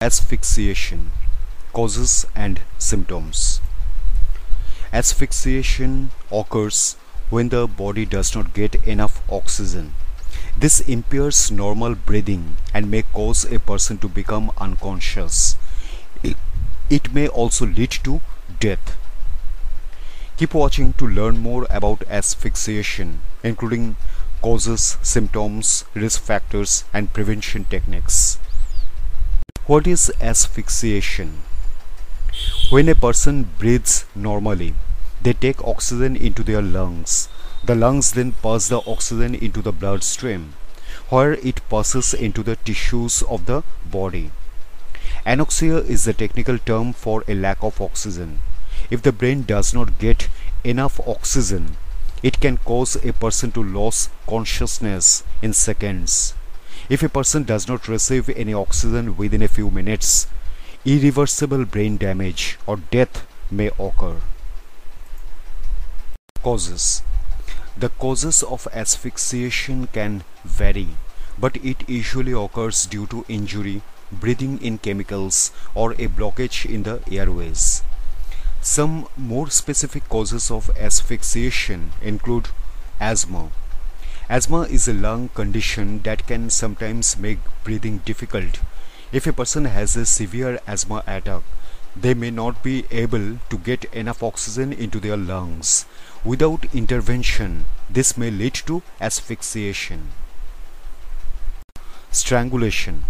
Asphyxiation, causes and symptoms. Asphyxiation occurs when the body does not get enough oxygen. This impairs normal breathing and may cause a person to become unconscious. It may also lead to death. Keep watching to learn more about asphyxiation, including causes, symptoms, risk factors, and prevention techniques. What is asphyxiation? When a person breathes normally, they take oxygen into their lungs. The lungs then pass the oxygen into the bloodstream, where it passes into the tissues of the body. Anoxia is the technical term for a lack of oxygen. If the brain does not get enough oxygen, it can cause a person to lose consciousness in seconds. If a person does not receive any oxygen within a few minutes, irreversible brain damage or death may occur. Causes. The causes of asphyxiation can vary, but it usually occurs due to injury, breathing in chemicals, or a blockage in the airways. Some more specific causes of asphyxiation include asthma. Asthma is a lung condition that can sometimes make breathing difficult. If a person has a severe asthma attack, they may not be able to get enough oxygen into their lungs. Without intervention, this may lead to asphyxiation. Strangulation.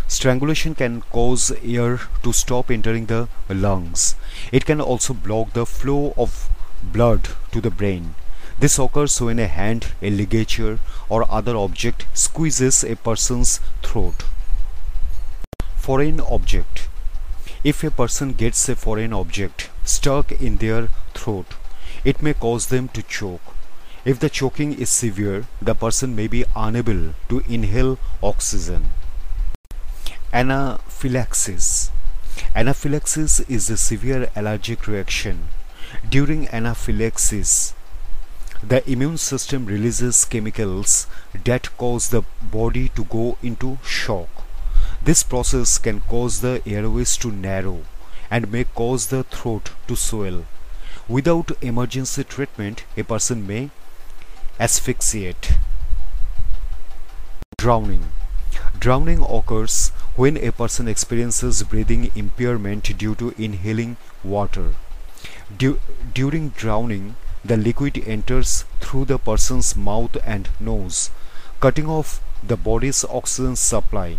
Strangulation can cause air to stop entering the lungs. It can also block the flow of blood to the brain. This occurs when a hand, a ligature, or other object squeezes a person's throat. Foreign object. If a person gets a foreign object stuck in their throat, it may cause them to choke. If the choking is severe, the person may be unable to inhale oxygen. Anaphylaxis. Anaphylaxis is a severe allergic reaction. During anaphylaxis, the immune system releases chemicals that cause the body to go into shock. This process can cause the airways to narrow and may cause the throat to swell. Without emergency treatment, a person may asphyxiate. Drowning. Drowning occurs when a person experiences breathing impairment due to inhaling water. During drowning, the liquid enters through the person's mouth and nose, cutting off the body's oxygen supply.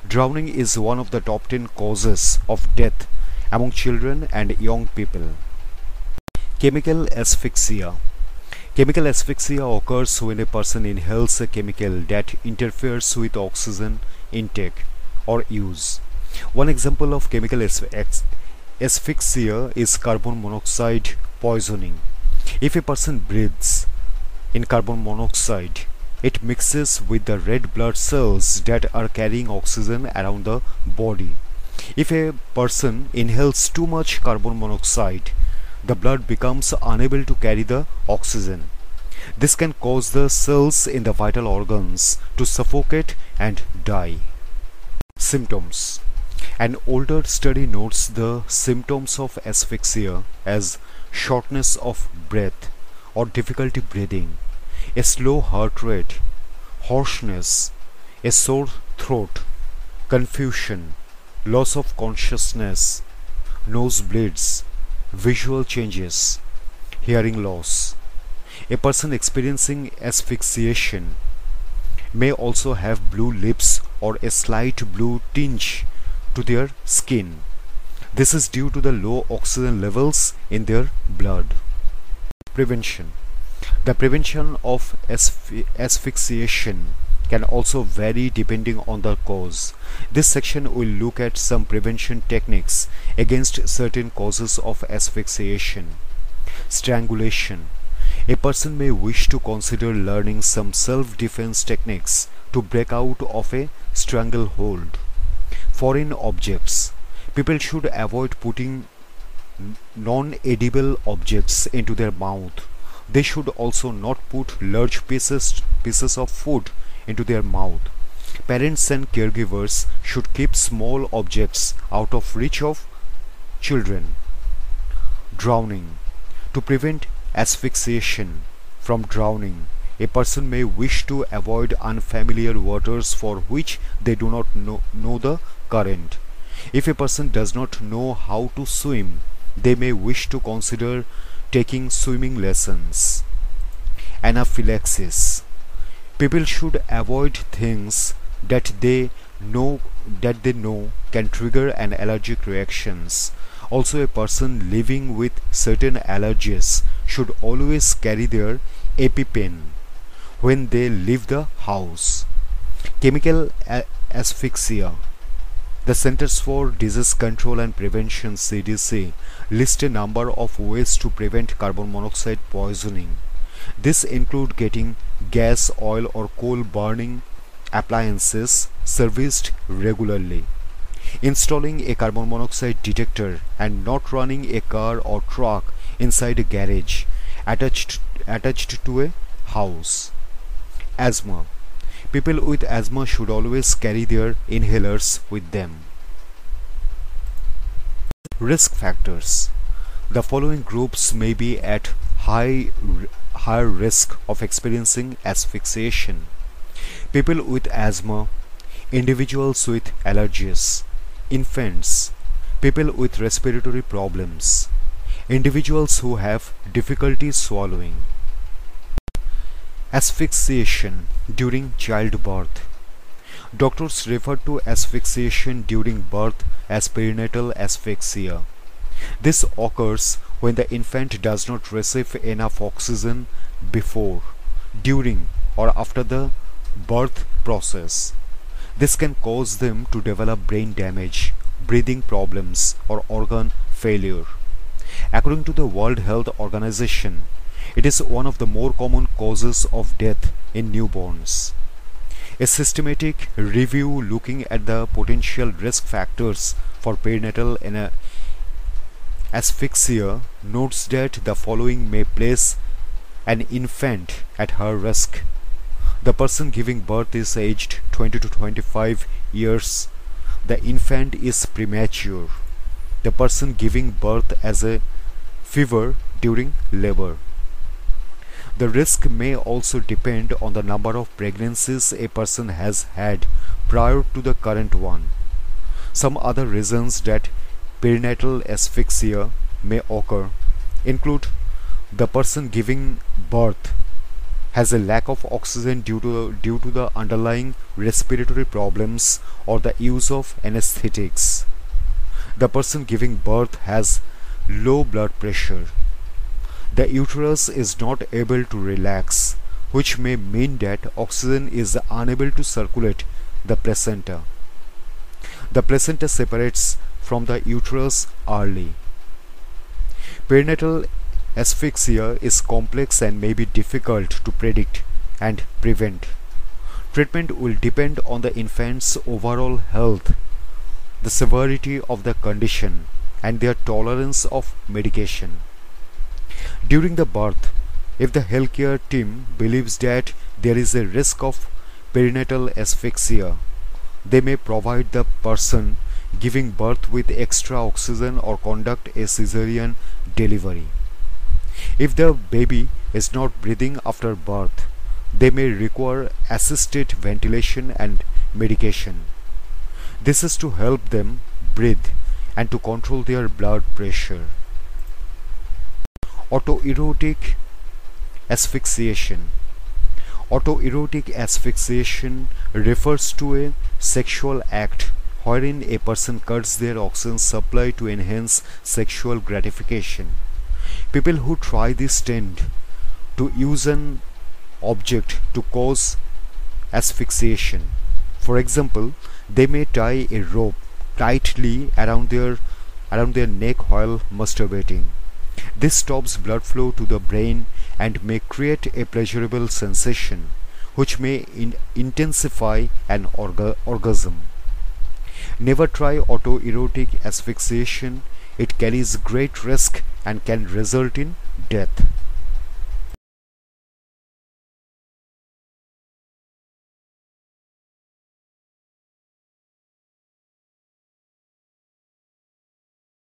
Drowning is one of the top 10 causes of death among children and young people. Chemical asphyxia. Chemical asphyxia occurs when a person inhales a chemical that interferes with oxygen intake or use. One example of chemical asphyxia is carbon monoxide poisoning. If a person breathes in carbon monoxide, it mixes with the red blood cells that are carrying oxygen around the body. If a person inhales too much carbon monoxide, the blood becomes unable to carry the oxygen. This can cause the cells in the vital organs to suffocate and die. Symptoms. An older study notes the symptoms of asphyxia as shortness of breath or difficulty breathing, a slow heart rate, hoarseness, a sore throat, confusion, loss of consciousness, nosebleeds, visual changes, hearing loss. A person experiencing asphyxiation may also have blue lips or a slight blue tinge to their skin. This is due to the low oxygen levels in their blood. Prevention. The prevention of asphyxiation can also vary depending on the cause. This section will look at some prevention techniques against certain causes of asphyxiation. Strangulation. A person may wish to consider learning some self-defense techniques to break out of a stranglehold. Foreign objects. People should avoid putting non-edible objects into their mouth. They should also not put large pieces of food into their mouth. Parents and caregivers should keep small objects out of reach of children. Drowning. To prevent asphyxiation from drowning, a person may wish to avoid unfamiliar waters for which they do not know the current. If a person does not know how to swim, they may wish to consider taking swimming lessons. Anaphylaxis. People should avoid things that they know can trigger an allergic reactions. Also, a person living with certain allergies should always carry their EpiPen when they leave the house. Chemical asphyxia. The Centers for Disease Control and Prevention (CDC) list a number of ways to prevent carbon monoxide poisoning. This include getting gas, oil or coal burning appliances serviced regularly, installing a carbon monoxide detector and not running a car or truck inside a garage attached to a house. Asthma. People with asthma should always carry their inhalers with them. Risk factors. The following groups may be at higher risk of experiencing asphyxiation: people with asthma, individuals with allergies, infants, people with respiratory problems, individuals who have difficulty swallowing. Asphyxiation during childbirth. Doctors refer to asphyxiation during birth as perinatal asphyxia. This occurs when the infant does not receive enough oxygen before, during, or after the birth process. This can cause them to develop brain damage, breathing problems, or organ failure. According to the World Health Organization, it is one of the more common causes of death in newborns. A systematic review looking at the potential risk factors for perinatal asphyxia notes that the following may place an infant at high risk. The person giving birth is aged 20 to 25 years. The infant is premature. The person giving birth has a fever during labor. The risk may also depend on the number of pregnancies a person has had prior to the current one. Some other reasons that perinatal asphyxia may occur include the person giving birth has a lack of oxygen due to the underlying respiratory problems or the use of anesthetics. The person giving birth has low blood pressure. The uterus is not able to relax, which may mean that oxygen is unable to circulate the placenta. The placenta separates from the uterus early. Perinatal asphyxia is complex and may be difficult to predict and prevent. Treatment will depend on the infant's overall health, the severity of the condition, and their tolerance of medication. During the birth, if the healthcare team believes that there is a risk of perinatal asphyxia, they may provide the person giving birth with extra oxygen or conduct a cesarean delivery. If the baby is not breathing after birth, they may require assisted ventilation and medication. This is to help them breathe and to control their blood pressure. Autoerotic asphyxiation. Autoerotic asphyxiation refers to a sexual act wherein a person cuts their oxygen supply to enhance sexual gratification. People who try this tend to use an object to cause asphyxiation. For example, they may tie a rope tightly around their neck while masturbating. This stops blood flow to the brain and may create a pleasurable sensation, which may intensify an orgasm. Never try autoerotic asphyxiation. It carries great risk and can result in death.